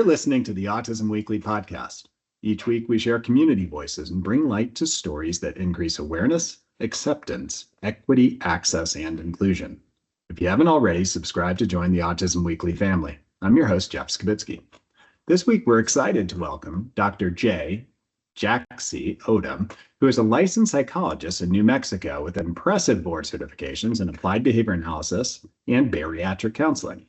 You're listening to the Autism Weekly podcast. Each week, we share community voices and bring light to stories that increase awareness, acceptance, equity, access, and inclusion. If you haven't already, subscribe to join the Autism Weekly family. I'm your host, Jeff Skibitsky. This week, we're excited to welcome Dr. Jaye Odom, who is a licensed psychologist in New Mexico with impressive board certifications in applied behavior analysis and bariatric counseling.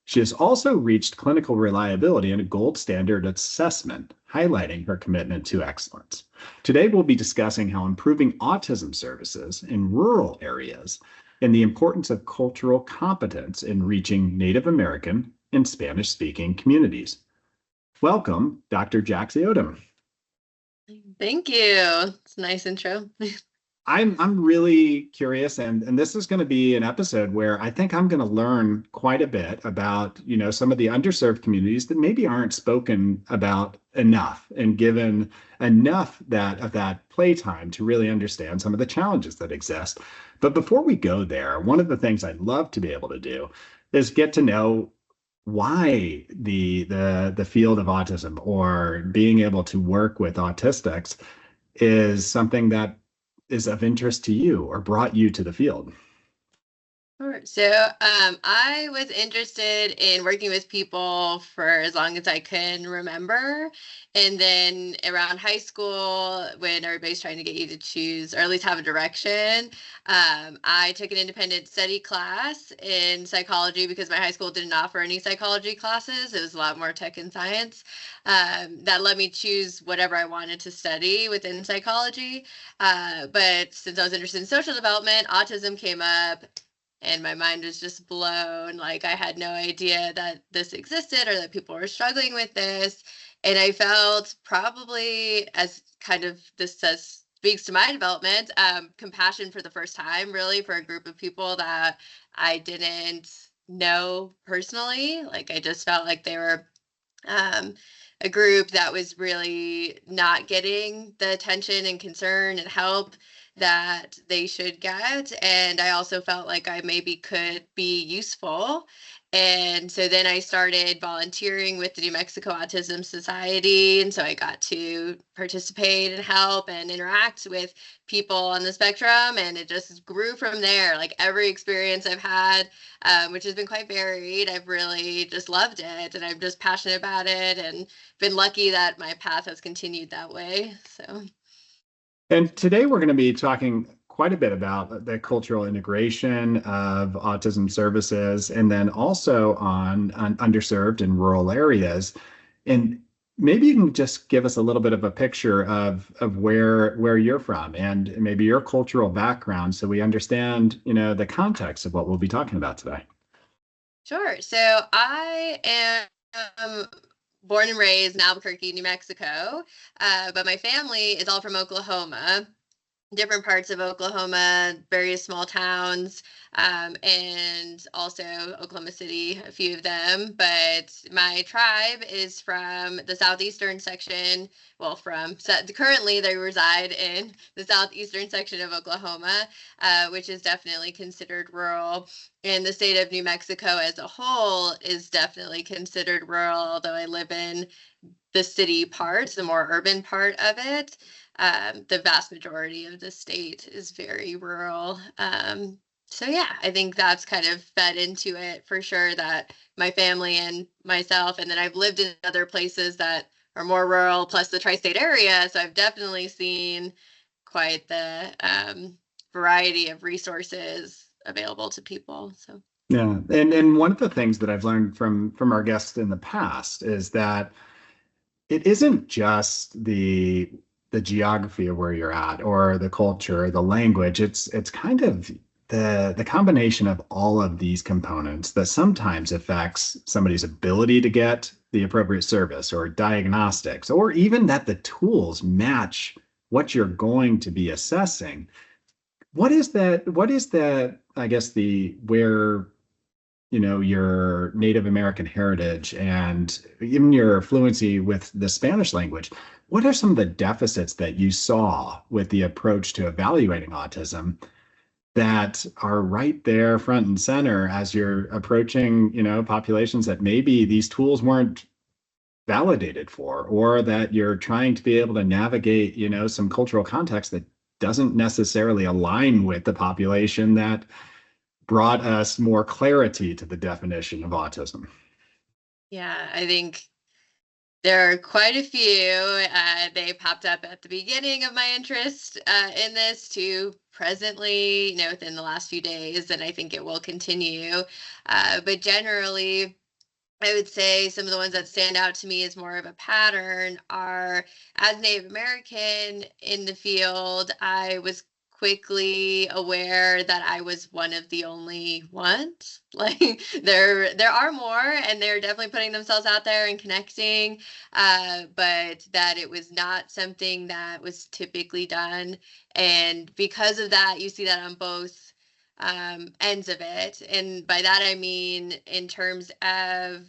She has also reached clinical reliability and a gold standard assessment, highlighting her commitment to excellence. Today, we'll be discussing how improving autism services in rural areas and the importance of cultural competence in reaching Native American and Spanish-speaking communities. Welcome, Dr. Jaye Odom. Thank you. It's a nice intro. I'm really curious, and this is going to be an episode where I think I'm going to learn quite a bit about, some of the underserved communities that maybe aren't spoken about enough and given enough of that playtime to really understand some of the challenges that exist. But before we go there, one of the things I'd love to be able to do is get to know why the field of autism or being able to work with autistics is something that is of interest to you or brought you to the field. Sure. So I was interested in working with people for as long as I can remember. And then around high school, when everybody's trying to get you to choose or at least have a direction, I took an independent study class in psychology because my high school didn't offer any psychology classes. It was a lot more tech and science. That let me choose whatever I wanted to study within psychology. But since I was interested in social development, autism came up. And my mind was just blown. Like I had no idea that this existed or that people were struggling with this. And I felt probably as kind of this speaks to my development, compassion for the first time, really, for a group of people that I didn't know personally. Like I just felt like they were a group that was really not getting the attention and concern and help that they should get. And I also felt like I maybe could be useful. And so then I started volunteering with the New Mexico Autism Society. And so I got to participate and help and interact with people on the spectrum. And it just grew from there. Like every experience I've had, which has been quite varied, I've really just loved it. And I'm just passionate about it and been lucky that my path has continued that way. So. And today we're going to be talking quite a bit about the cultural integration of autism services and then also on underserved and rural areas. And maybe you can just give us a little bit of a picture of where you're from and maybe your cultural background so we understand, the context of what we'll be talking about today. Sure. So I am born and raised in Albuquerque, New Mexico, but my family is all from Oklahoma, different parts of Oklahoma, various small towns, and also Oklahoma City, a few of them. But my tribe is from the southeastern section. Well, currently they reside in the southeastern section of Oklahoma, which is definitely considered rural. And the state of New Mexico as a whole is definitely considered rural, although I live in the city part, the more urban part of it. The vast majority of the state is very rural. So yeah, I think that's kind of fed into it for sure, that my family and myself, and then I've lived in other places that are more rural, plus the tri-state area. So I've definitely seen quite the variety of resources available to people. So yeah, and one of the things that I've learned from our guests in the past is that it isn't just the geography of where you're at or the culture, the language. It's kind of the combination of all of these components that sometimes affects somebody's ability to get the appropriate service or diagnostics, or even that the tools match what you're going to be assessing. What is that, I guess, where your Native American heritage and even your fluency with the Spanish language, what are some of the deficits that you saw with the approach to evaluating autism that are right there front and center as you're approaching, populations that maybe these tools weren't validated for, or that you're trying to be able to navigate, some cultural context that doesn't necessarily align with the population that brought us more clarity to the definition of autism. Yeah, I think there are quite a few. They popped up at the beginning of my interest in this to presently, within the last few days, and I think it will continue. But generally, I would say some of the ones that stand out to me as more of a pattern are, as Native American in the field, I was quickly aware that I was one of the only ones. Like there are more, and they're definitely putting themselves out there and connecting, but that it was not something that was typically done. And because of that, you see that on both ends of it. And by that, I mean, in terms of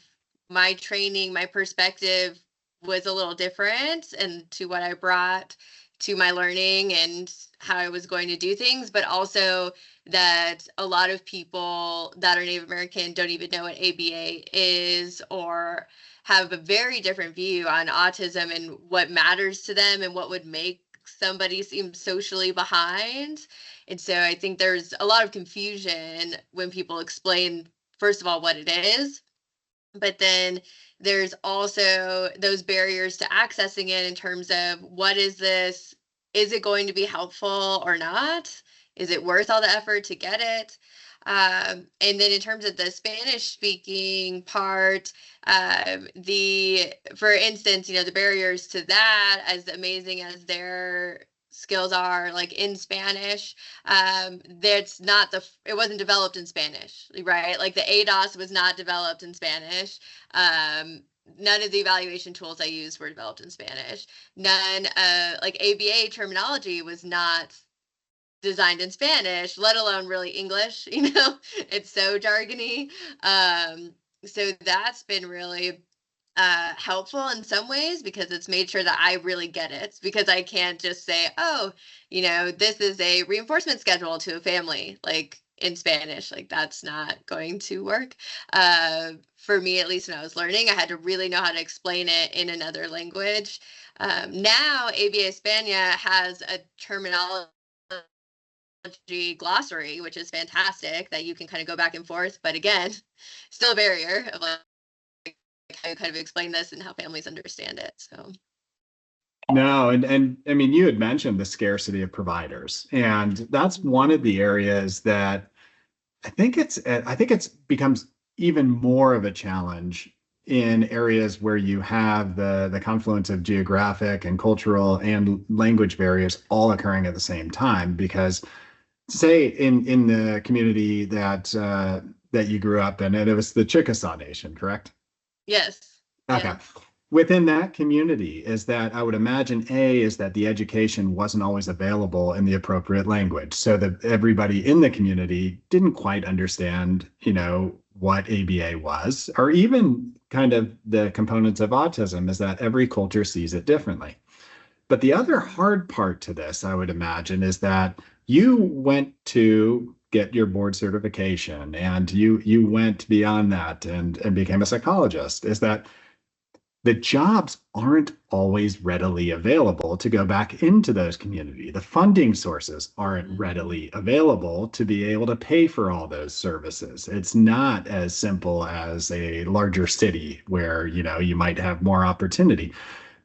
my training, my perspective was a little different and to what I brought to my learning and how I was going to do things, but also that a lot of people that are Native American don't even know what ABA is or have a very different view on autism and what matters to them and what would make somebody seem socially behind. And so I think there's a lot of confusion when people explain, first of all, what it is, but then there's also those barriers to accessing it in terms of what is this? Is it going to be helpful or not? Is it worth all the effort to get it? And then in terms of the Spanish speaking part, for instance, the barriers to that, as amazing as their skills are, like in Spanish, it wasn't developed in Spanish, right? Like the ADOS was not developed in Spanish. None of the evaluation tools I used were developed in Spanish. None, like ABA terminology was not designed in Spanish, let alone really English. It's so jargony. So that's been really helpful in some ways because it's made sure that I really get it, because I can't just say, oh, this is a reinforcement schedule to a family, like in Spanish. Like that's not going to work. For me, at least when I was learning, I had to really know how to explain it in another language. Now ABA España has a terminology glossary, which is fantastic, that you can kind of go back and forth. But again, still a barrier of like how you kind of explain this and how families understand it. So No, and I mean, you had mentioned the scarcity of providers, and that's one of the areas that I think it's becomes even more of a challenge in areas where you have the confluence of geographic and cultural and language barriers all occurring at the same time. Because say in the community that you grew up in, and it was the Chickasaw Nation, correct? yes, Okay. yeah. Within that community, is that I would imagine is that the education wasn't always available in the appropriate language, so that everybody in the community didn't quite understand, what ABA was, or even kind of the components of autism, is that every culture sees it differently. But the other hard part to this, I would imagine, is that you went to get your board certification and you went beyond that and became a psychologist. Is that the jobs aren't always readily available to go back into those community. The funding sources aren't readily available to be able to pay for all those services. It's not as simple as a larger city where, you might have more opportunity.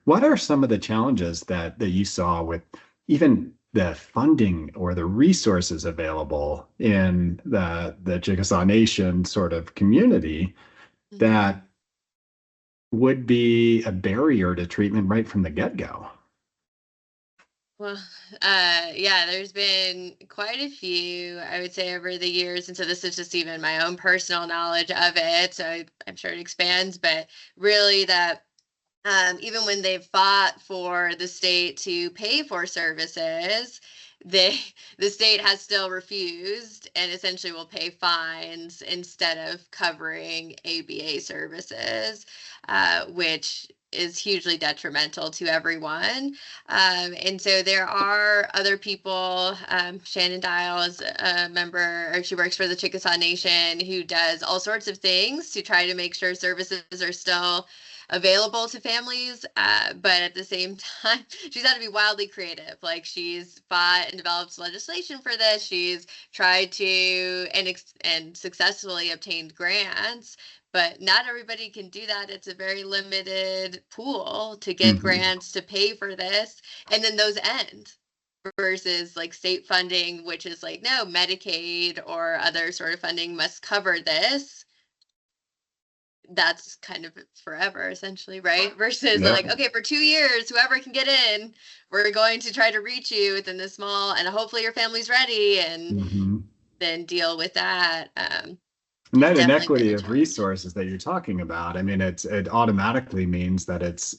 What are some of the challenges that you saw with even the funding or the resources available in the Chickasaw Nation sort of community that would be a barrier to treatment right from the get-go? Well, yeah, there's been quite a few, I would say, over the years. And so this is just even my own personal knowledge of it. So I'm sure it expands, but really that even when they've fought for the state to pay for services, they the state has still refused and essentially will pay fines instead of covering ABA services, which is hugely detrimental to everyone. And so there are other people. Shannon Dial is a member, or she works for the Chickasaw Nation, who does all sorts of things to try to make sure services are still available to families. But at the same time, she's had to be wildly creative. Like, she's fought and developed legislation for this. She's tried to and successfully obtained grants, but not everybody can do that. It's a very limited pool to get grants to pay for this, and then those end, versus like state funding, which is like, no, Medicaid or other sort of funding must cover this. That's kind of forever, essentially, right? Versus like, okay, for 2 years, whoever can get in, we're going to try to reach you within this small, and hopefully your family's ready, and then deal with that. And that inequity of resources that you're talking about, I mean, it automatically means that it's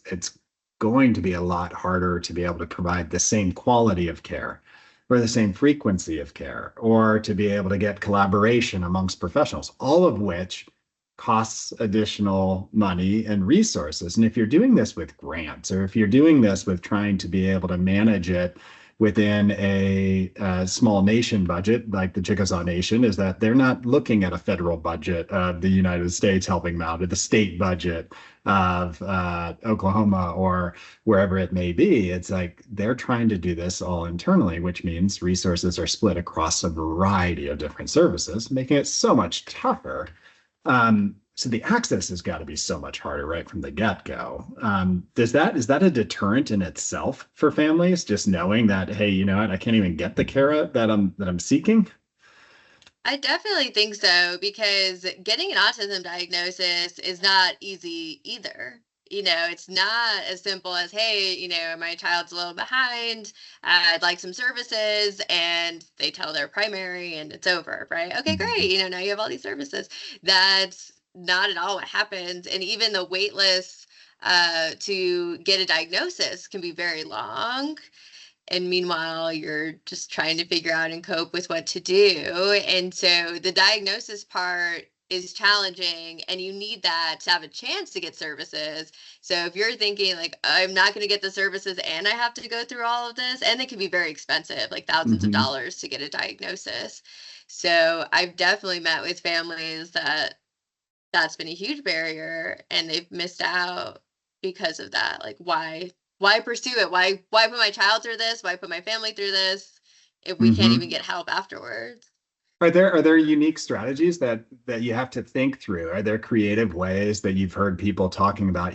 going to be a lot harder to be able to provide the same quality of care or the same frequency of care, or to be able to get collaboration amongst professionals, all of which costs additional money and resources. And if you're doing this with grants, or if you're doing this with trying to be able to manage it within a small nation budget like the Chickasaw Nation, is that they're not looking at a federal budget of the United States helping them out, or the state budget of Oklahoma or wherever it may be. It's like they're trying to do this all internally, which means resources are split across a variety of different services, making it so much tougher. So the access has got to be so much harder right from the get-go. Is that a deterrent in itself for families, just knowing that, hey, you know what, I can't even get the care that I'm seeking? I definitely think so, because getting an autism diagnosis is not easy either. It's not as simple as, hey, my child's a little behind, I'd like some services, and they tell their primary and it's over, right? Okay, great. Now you have all these services. That's not at all what happens. And even the wait lists to get a diagnosis can be very long. And meanwhile, you're just trying to figure out and cope with what to do. And so the diagnosis part is challenging, and you need that to have a chance to get services. So if you're thinking like, I'm not going to get the services and I have to go through all of this, and it can be very expensive, like thousands of dollars to get a diagnosis. So I've definitely met with families that's been a huge barrier, and they've missed out because of that. Like, why pursue it? Why put my child through this? Why put my family through this if we can't even get help afterwards? Are there unique strategies that you have to think through? Are there creative ways that you've heard people talking about,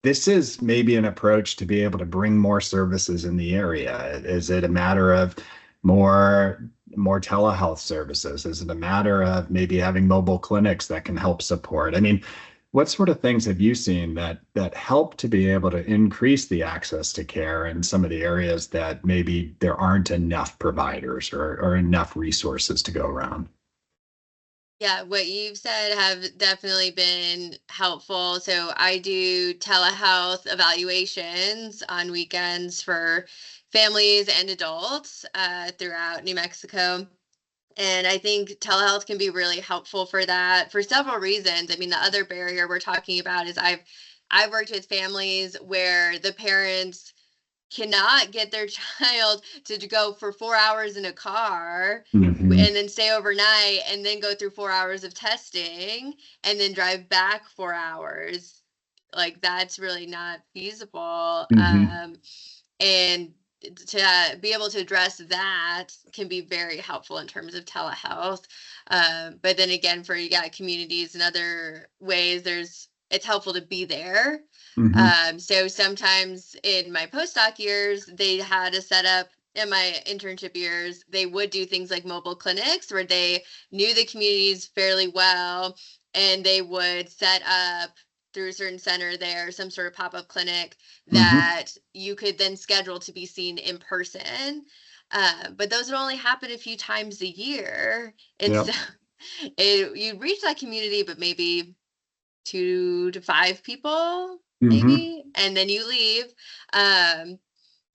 this is maybe an approach to be able to bring more services in the area? Is it a matter of more telehealth services? Is it a matter of maybe having mobile clinics that can help support? I mean, what sort of things have you seen that help to be able to increase the access to care in some of the areas that maybe there aren't enough providers or enough resources to go around? Yeah, what you've said have definitely been helpful. So I do telehealth evaluations on weekends for families and adults throughout New Mexico. And I think telehealth can be really helpful for that for several reasons. I mean, the other barrier we're talking about is I've worked with families where the parents cannot get their child to go for 4 hours in a car and then stay overnight and then go through 4 hours of testing and then drive back 4 hours. Like, that's really not feasible. And to be able to address that can be very helpful in terms of telehealth. But then again, for communities and other ways, it's helpful to be there. So sometimes in my postdoc years, they had a setup. In my internship years, they would do things like mobile clinics where they knew the communities fairly well, and they would set up through a certain center there some sort of pop-up clinic that you could then schedule to be seen in person. But those would only happen a few times a year. And so you'd reach that community, but maybe 2 to 5 people, maybe, and then you leave.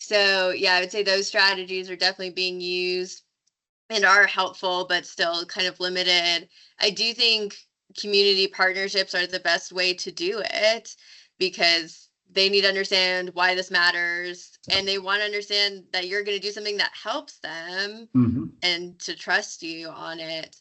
So yeah, I would say those strategies are definitely being used and are helpful, but still kind of limited. I do think community partnerships are the best way to do it, because they need to understand why this matters, and they want to understand that you're going to do something that helps them and to trust you on it.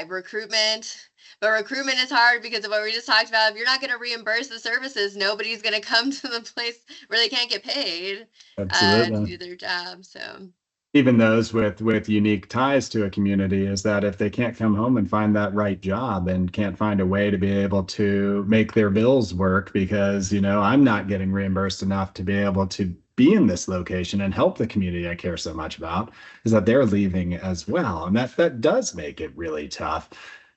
Recruitment. But recruitment is hard because of what we just talked about. If you're not going to reimburse the services, nobody's going to come to the place where they can't get paid to Absolutely. do their job. So Even those with unique ties to a community, is that if they can't come home and find that right job and can't find a way to be able to make their bills work because, I'm not getting reimbursed enough to be able to be in this location and help the community I care so much about, is that they're leaving as well. And that does make it really tough.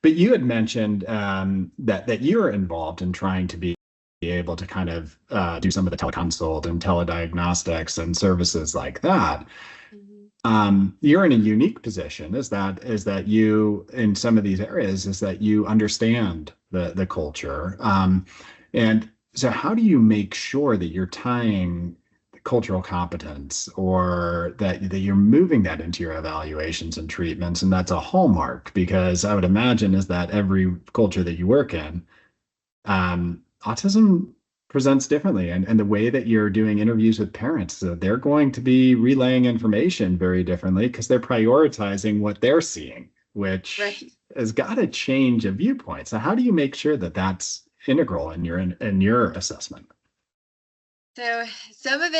But you had mentioned that you're involved in trying to be able to kind of do some of the teleconsult and telediagnostics and services like that. mhm. You're in a unique position, is that you, in some of these areas, is that you understand the culture. And so how do you make sure that you're tying cultural competence, or that you're moving that into your evaluations and treatments, and that's a hallmark? Because I would imagine is that every culture that you work in, autism presents differently, and the way that you're doing interviews with parents, so they're going to be relaying information very differently because they're prioritizing what they're seeing, which Right. has got to change a viewpoint. So how do you make sure that that's integral in your assessment? So some of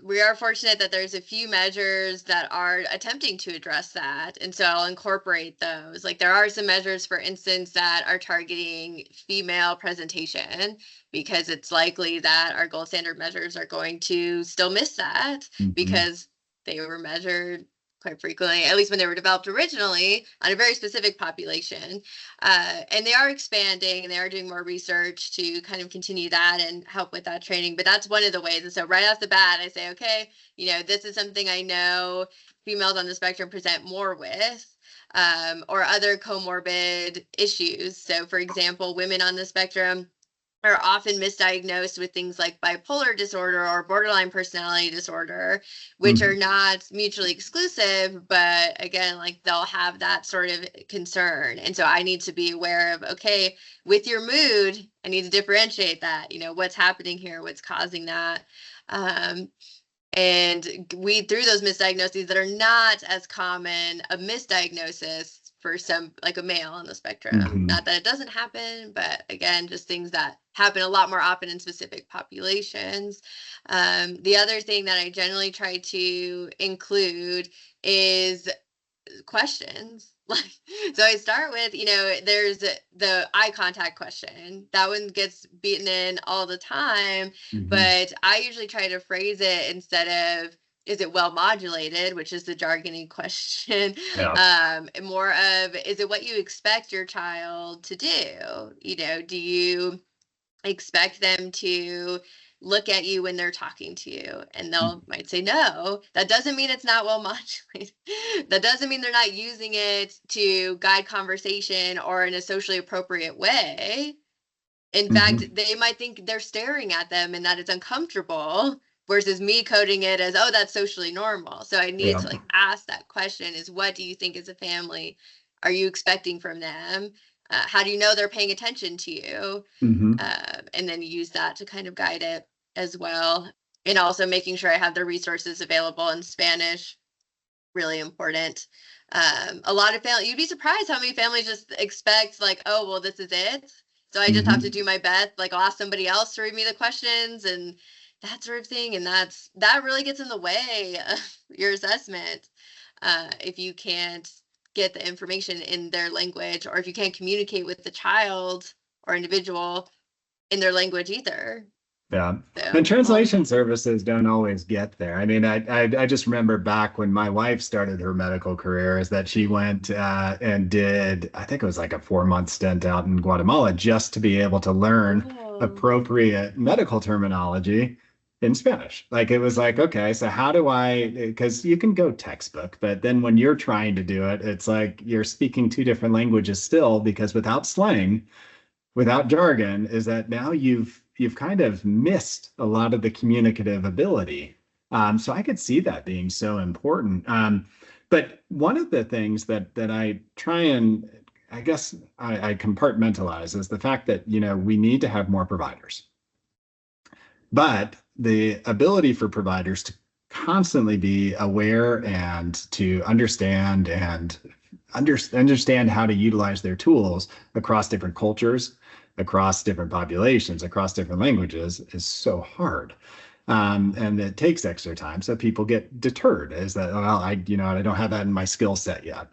we are fortunate that there's a few measures that are attempting to address that. And so I'll incorporate those. Like there are some measures, for instance, that are targeting female presentation because it's likely that our gold standard measures are going to still miss that Mhm. because they were measured quite frequently, at least when they were developed originally, on a very specific population. And they are expanding and they are doing more research to kind of continue that and help with that training. But that's one of the ways. And so right off the bat, I say, okay, this is something I know females on the spectrum present more with. Or other comorbid issues. So, for example, women on the spectrum are often misdiagnosed with things like bipolar disorder or borderline personality disorder, which are Mhm. not mutually exclusive, but again, like they'll have that sort of concern. And so I need to be aware of, okay, with your mood, I need to differentiate that, what's happening here, what's causing that. Um, and weed through those misdiagnoses that are not as common a misdiagnosis for some, like a male on the spectrum. Mhm. Not that it doesn't happen, but again, just things that happen a lot more often in specific populations. The other thing that I generally try to include is questions. Like, so I start with, there's the eye contact question. That one gets beaten in all the time, Mhm. but I usually try to phrase it instead of, is it well modulated, which is the jargony question. Yeah. More of, is it what you expect your child to do? Do you expect them to look at you when they're talking to you, and they'll might say no. That doesn't mean it's not well modulated. That doesn't mean they're not using it to guide conversation or in a socially appropriate way. In fact, Mhm. they might think they're staring at them and that it's uncomfortable, versus me coding it as, oh, that's socially normal. So I need Yeah. to like ask that question, is what do you think as a family are you expecting from them? How do you know they're paying attention to you? Mhm. And then use that to kind of guide it as well. And also making sure I have the resources available in Spanish, really important. A lot of family, you'd be surprised how many families just expect like, oh, well, this is it. So I just have to Mhm. do my best. Like I'll ask somebody else to read me the questions and that sort of thing. And that really gets in the way of your assessment. If you can't get the information in their language, or if you can't communicate with the child or individual in their language either. Yeah. And So all of translation that. services don't always get there. I mean, I just remember back when my wife started her medical career, is that she went and did, I think it was like a 4 month stint out in Guatemala just to be able to learn Oh, appropriate medical terminology in Spanish. Like it was like, okay, so how do I, because you can go textbook, but then when you're trying to do it, it's like you're speaking two different languages still, because without slang, without jargon, is that now you've kind of missed a lot of the communicative ability. So I could see that being so important. But one of the things that I try and, I guess I compartmentalize, is the fact that we need to have more providers, but the ability for providers to constantly be aware and to understand and understand how to utilize their tools across different cultures, across different populations, across different languages is so hard. And it takes extra time. So people get deterred as that, well, I don't have that in my skill set yet.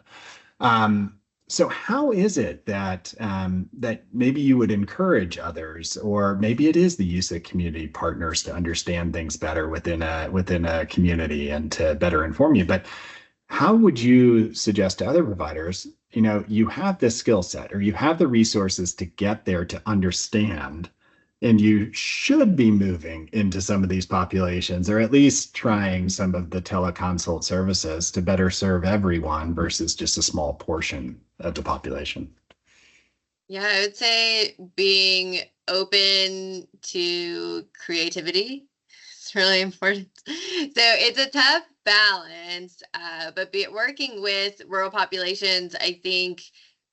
Um, so how is it that that maybe you would encourage others, or maybe it is the use of community partners to understand things better within a community and to better inform you? But how would you suggest to other providers, you have this skill set or you have the resources to get there to understand, and you should be moving into some of these populations or at least trying some of the teleconsult services to better serve everyone versus just a small portion of the population? Yeah, I would say being open to creativity is really important. So it's a tough balance, but working with rural populations, I think,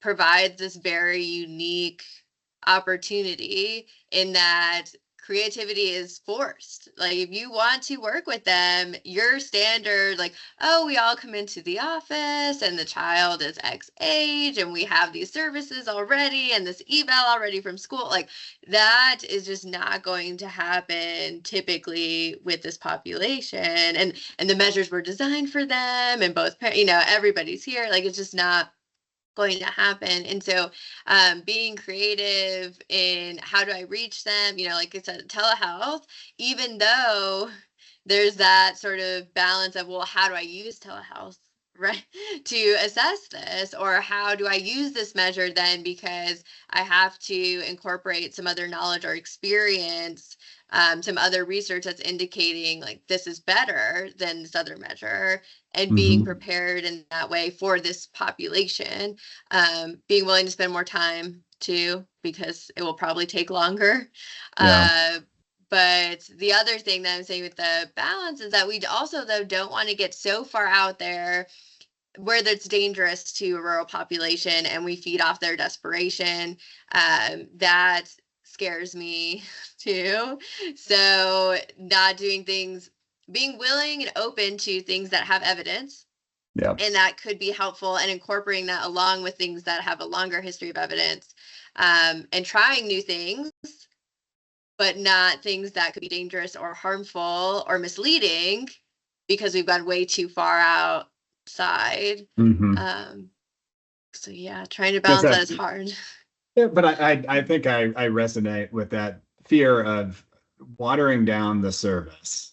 provides this very unique opportunity in that creativity is forced. Like if you want to work with them, your standard, like, oh, we all come into the office and the child is X age and we have these services already and this eval already from school, like that is just not going to happen typically with this population. And the measures were designed for them and both everybody's here. Like it's just not going to happen. And so being creative in how do I reach them, like I said, telehealth, even though there's that sort of balance of, well, how do I use telehealth, right, to assess this? Or how do I use this measure then because I have to incorporate some other knowledge or experience, some other research that's indicating like this is better than this other measure, and being Mm-hmm. prepared in that way for this population, being willing to spend more time too, because it will probably take longer. Yeah. Uh, but the other thing that I'm saying with the balance is that we also, though, don't want to get so far out there where that's dangerous to a rural population and we feed off their desperation. That scares me too. So not doing things, being willing and open to things that have evidence, Yeah. and that could be helpful, and incorporating that along with things that have a longer history of evidence, and trying new things, but not things that could be dangerous or harmful or misleading because we've gone way too far outside. Mm-hmm. Um, so yeah, trying to Yes, balance that is hard. yeah, but I think I resonate with that fear of watering down the service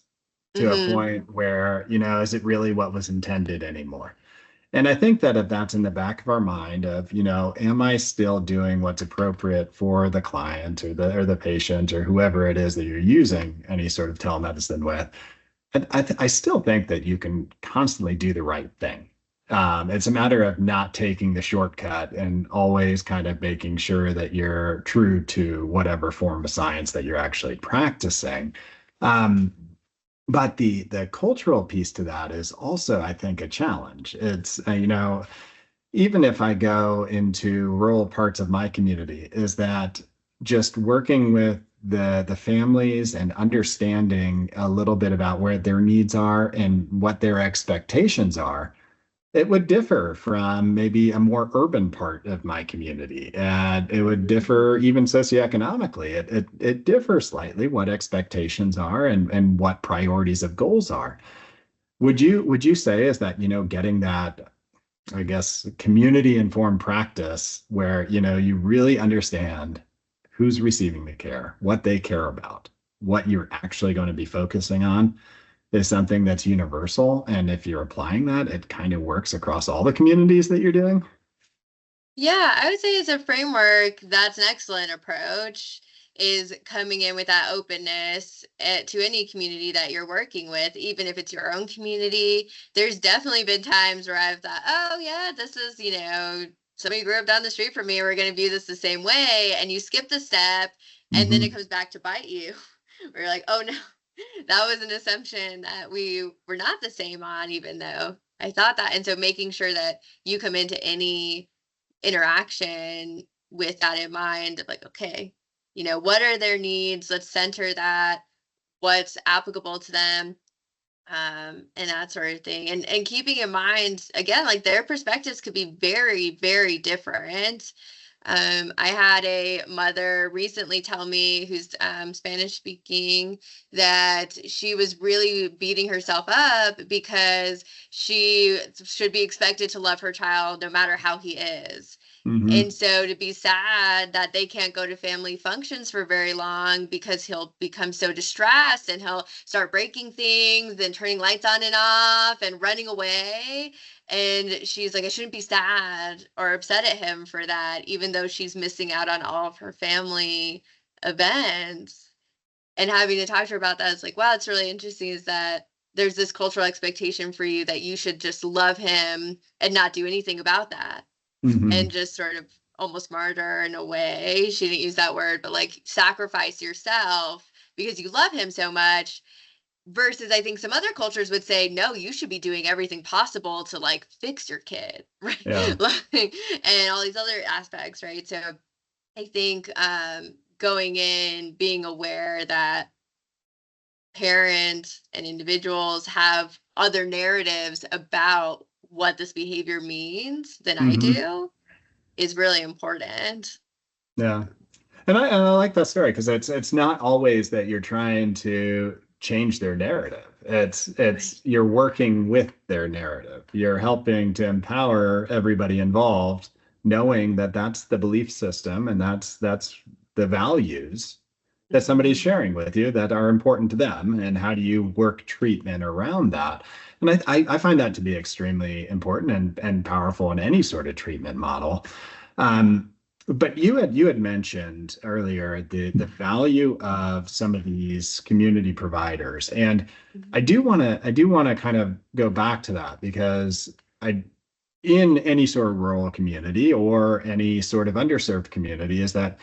to a Mm-hmm. point where, is it really what was intended anymore? And I think that if that's in the back of our mind of, am I still doing what's appropriate for the client or the patient or whoever it is that you're using any sort of telemedicine with, I still think that you can constantly do the right thing. It's a matter of not taking the shortcut and always kind of making sure that you're true to whatever form of science that you're actually practicing. Um, but the cultural piece to that is also, I think, a challenge. It's even if I go into rural parts of my community, is that just working with the families and understanding a little bit about where their needs are and what their expectations are, it would differ from maybe a more urban part of my community. And it would differ even socioeconomically. It differs slightly what expectations are and what priorities of goals are. Would you say is that, getting that, I guess, community informed practice where, you really understand who's receiving the care, what they care about, what you're actually going to be focusing on is something that's universal. And if you're applying that, it kind of works across all the communities that you're doing. Yeah, I would say as a framework, that's an excellent approach, is coming in with that openness to any community that you're working with, even if it's your own community. There's definitely been times where I've thought, oh, yeah, this is, somebody grew up down the street from me. We're going to view this the same way. And you skip the step, and then it Mm-hmm. comes back to bite you. Where you're like, oh, no, that was an assumption that we were not the same on, even though I thought that. And so making sure that you come into any interaction with that in mind of like, okay, what are their needs? Let's center that. What's applicable to them? and that sort of thing. And keeping in mind, again, like their perspectives could be very, very different. I had a mother recently tell me, who's Spanish speaking, that she was really beating herself up because she should be expected to love her child no matter how he is. Mm-hmm. And so to be sad that they can't go to family functions for very long because he'll become so distressed and he'll start breaking things and turning lights on and off and running away. And she's like, I shouldn't be sad or upset at him for that, even though she's missing out on all of her family events. And having to talk to her about that, it's like, wow, it's really interesting is that there's this cultural expectation for you that you should just love him and not do anything about that, Mm-hmm. and just sort of almost martyr in a way. She didn't use that word, but like sacrifice yourself because you love him so much. Versus, I think some other cultures would say, no, you should be doing everything possible to like fix your kid, right? Yeah. Like, and all these other aspects, right? So I think going in, being aware that parents and individuals have other narratives about what this behavior means than I Mm-hmm. do is really important. Yeah. And I like that story because it's not always that you're trying to change their narrative. Right. It's you're working with their narrative. You're helping to empower everybody involved, knowing that that's the belief system and that's the values that somebody's Mm-hmm. sharing with you that are important to them. And how do you work treatment around that? And I find that to be extremely important and powerful in any sort of treatment model. Um, but you had mentioned earlier the value of some of these community providers, and I do want to kind of go back to that because I in any sort of rural community or any sort of underserved community is that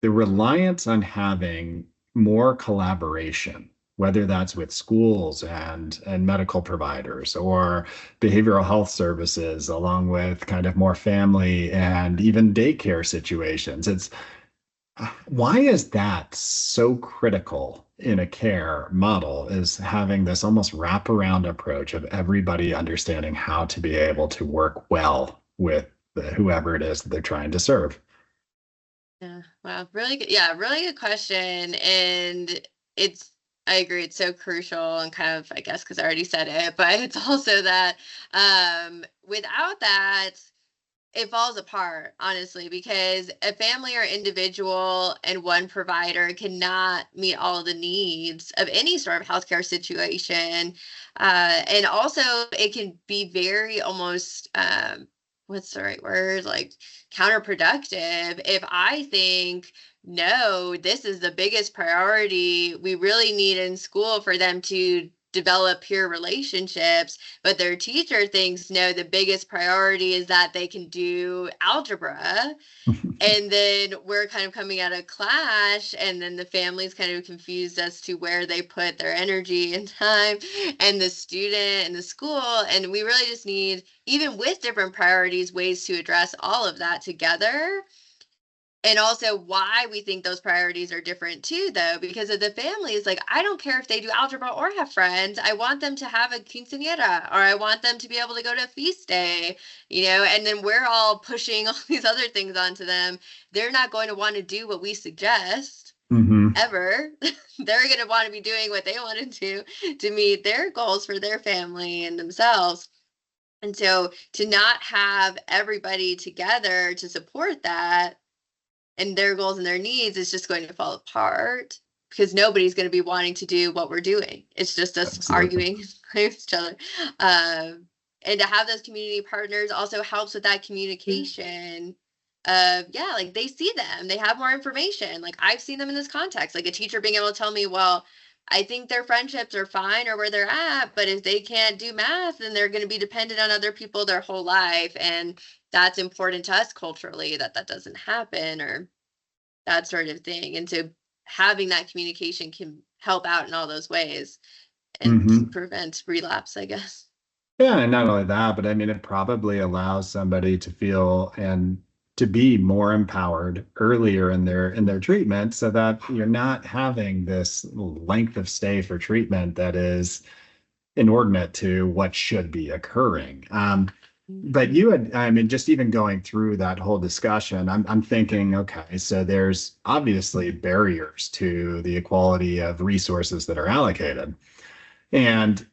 the reliance on having more collaboration, whether that's with schools and medical providers or behavioral health services, along with kind of more family and even daycare situations. It's why is that so critical in a care model is having this almost wraparound approach of everybody understanding how to be able to work well with whoever it is that they're trying to serve. Yeah. Wow. Really good. Yeah. Really good question. And it's, I agree. It's so crucial and kind of, I guess, because I already said it, but it's also that without that, it falls apart, honestly, because a family or individual and one provider cannot meet all of the needs of any sort of healthcare situation. And also, it can be very almost, what's the right word? Like counterproductive. If I think, no, this is the biggest priority we really need in school for them to develop peer relationships, but their teacher thinks no, the biggest priority is that they can do algebra, and then we're kind of coming at a clash, and then the family's kind of confused as to where they put their energy and time, and the student and the school. And we really just need, even with different priorities, ways to address all of that together. And also why we think those priorities are different too, though, because of the families. Like, I don't care if they do algebra or have friends. I want them to have a quinceañera, or I want them to be able to go to a feast day, and then we're all pushing all these other things onto them. They're not going to want to do what we suggest Mm-hmm. ever. They're going to want to be doing what they want to do to meet their goals for their family and themselves. And so to not have everybody together to support that and their goals and their needs is just going to fall apart because nobody's going to be wanting to do what we're doing. It's just us Absolutely. arguing with each other. And to have those community partners also helps with that communication. Yeah, like they see them, they have more information. Like I've seen them in this context, like a teacher being able to tell me, well, I think their friendships are fine or where they're at, but if they can't do math, then they're going to be dependent on other people their whole life. And that's important to us culturally, that that doesn't happen, or that sort of thing. And so having that communication can help out in all those ways and Mm-hmm. prevent relapse, I guess. Yeah, and not only that, but I mean, it probably allows somebody to feel and to be more empowered earlier in their treatment, so that you're not having this length of stay for treatment that is inordinate to what should be occurring. But you had, I mean, just even going through that whole discussion, I'm thinking, okay, so there's obviously barriers to the equality of resources that are allocated. And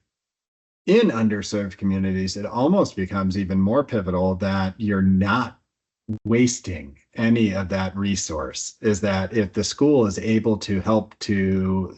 in underserved communities, it almost becomes even more pivotal that you're not wasting any of that resource. Is that if the school is able to help to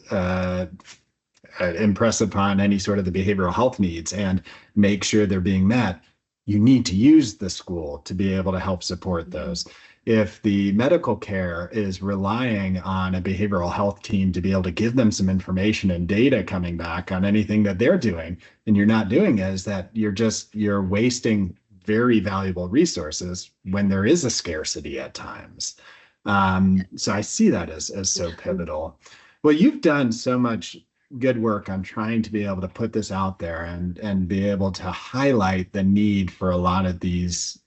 impress upon any sort of the behavioral health needs and make sure they're being met, you need to use the school to be able to help support those. If the medical care is relying on a behavioral health team to be able to give them some information and data coming back on anything that they're doing, and you're not doing it, is that you're wasting very valuable resources when there is a scarcity at times. So I see that as so pivotal. Well, you've done so much good work on trying to be able to put this out there and be able to highlight the need for a lot of these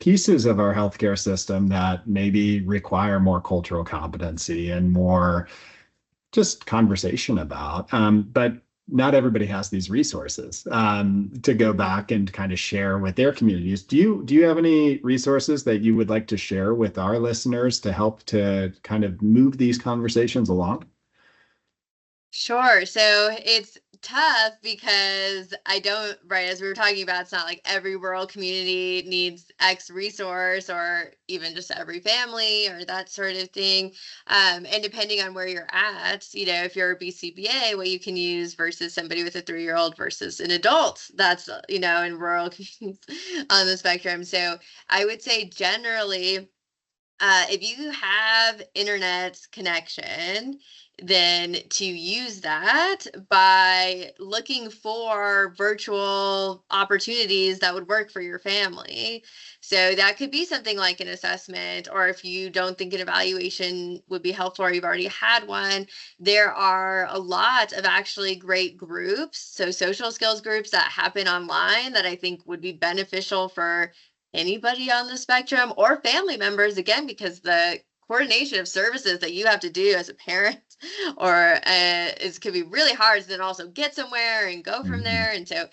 pieces of our healthcare system that maybe require more cultural competency and more just conversation about. But not everybody has these resources to go back and kind of share with their communities. Do you have any resources that you would like to share with our listeners to help to kind of move these conversations along? Sure. So it's tough because I don't, right, as we were talking about, it's not like every rural community needs X resource or even just every family or that sort of thing. And depending on where you're at, if you're a BCBA, what you can use versus somebody with a 3-year-old versus an adult that's, in rural communities on the spectrum. So I would say generally, if you have internet connection, then to use that by looking for virtual opportunities that would work for your family. So that could be something like an assessment, or if you don't think an evaluation would be helpful or you've already had one, there are a lot of actually great groups. So social skills groups that happen online that I think would be beneficial for anybody on the spectrum or family members, again, because the coordination of services that you have to do as a parent or is could be really hard to then also get somewhere and go from there. And so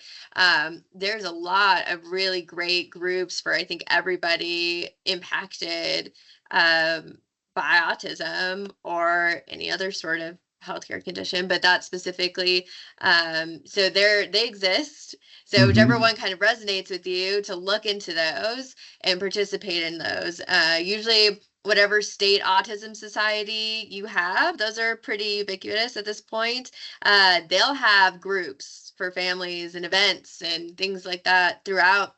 there's a lot of really great groups for, I think, everybody impacted by autism or any other sort of healthcare condition, but that specifically, so they exist. So whichever one kind of resonates with you, to look into those and participate in those. Usually whatever state autism society you have, those are pretty ubiquitous at this point. They'll have groups for families and events and things like that throughout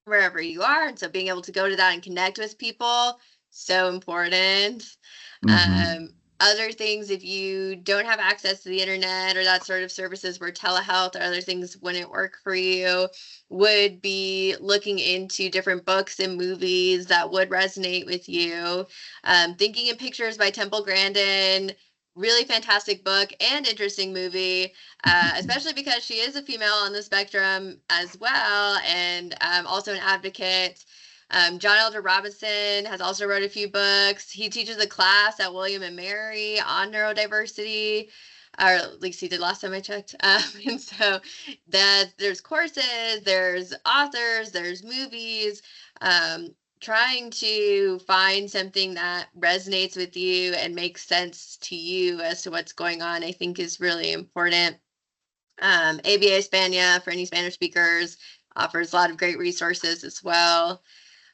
wherever you are. And so being able to go to that and connect with people, so important. Other things, if you don't have access to the internet or that sort of services where telehealth or other things wouldn't work for you, would be looking into different books and movies that would resonate with you. Thinking in Pictures by Temple Grandin, really fantastic book and interesting movie, especially because she is a female on the spectrum as well, and also an advocate. John Elder Robinson has also wrote a few books. He teaches a class at William and Mary on neurodiversity, or at least he did last time I checked. And so there's courses, there's authors, there's movies. Trying to find something that resonates with you and makes sense to you as to what's going on, I think, is really important. ABA España, for any Spanish speakers, offers a lot of great resources as well.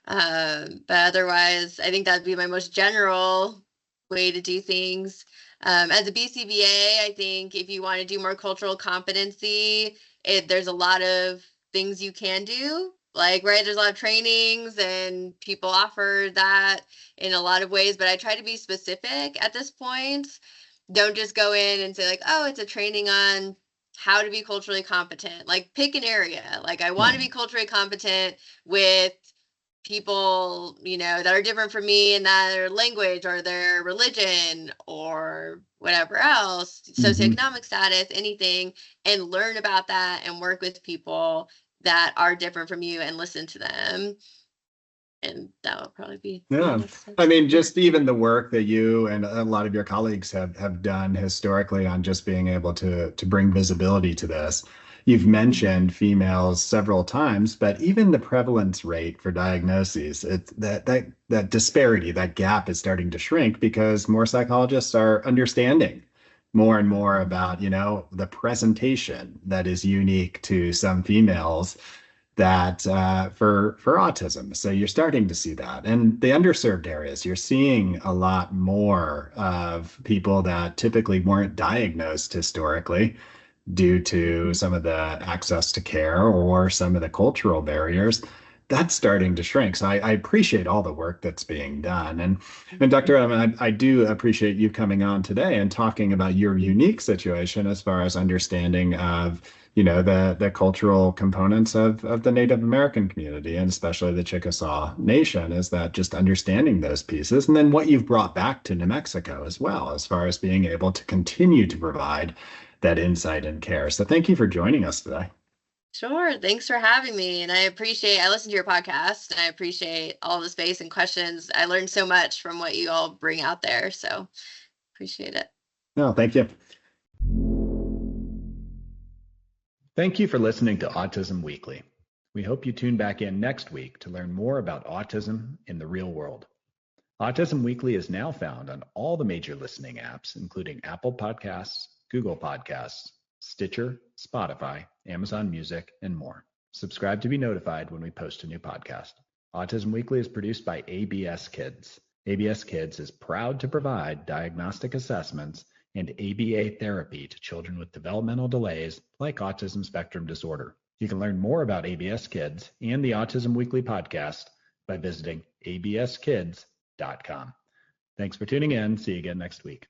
But otherwise, I think that'd be my most general way to do things. As a BCBA, I think if you want to do more cultural competency, there's a lot of things you can do. Like, right, there's a lot of trainings and people offer that in a lot of ways, but I try to be specific at this point. Don't just go in and say like, oh, it's a training on how to be culturally competent. Like, pick an area. Like, I want to be culturally competent with people, that are different from me in their language or their religion or whatever else, socioeconomic status, anything, and learn about that and work with people that are different from you and listen to them. And that will probably be. Yeah. I mean, just even the work that you and a lot of your colleagues have done historically on just being able to bring visibility to this. You've mentioned females several times, but even the prevalence rate for diagnoses, that disparity, that gap is starting to shrink because more psychologists are understanding more and more about, the presentation that is unique to some females that for autism. So you're starting to see that. And the underserved areas, you're seeing a lot more of people that typically weren't diagnosed historically due to some of the access to care or some of the cultural barriers. That's starting to shrink. So I appreciate all the work that's being done. And Dr. Adam, I do appreciate you coming on today and talking about your unique situation as far as understanding of the cultural components of the Native American community and especially the Chickasaw Nation, is that just understanding those pieces and then what you've brought back to New Mexico as well, as far as being able to continue to provide that insight and care. So thank you for joining us today. Sure. Thanks for having me. And I listen to your podcast and I appreciate all the space and questions. I learned so much from what you all bring out there. So appreciate it. No, thank you. Thank you for listening to Autism Weekly. We hope you tune back in next week to learn more about autism in the real world. Autism Weekly is now found on all the major listening apps, including Apple Podcasts, Google Podcasts, Stitcher, Spotify, Amazon Music, and more. Subscribe to be notified when we post a new podcast. Autism Weekly is produced by ABS Kids. ABS Kids is proud to provide diagnostic assessments and ABA therapy to children with developmental delays like autism spectrum disorder. You can learn more about ABS Kids and the Autism Weekly podcast by visiting abskids.com. Thanks for tuning in. See you again next week.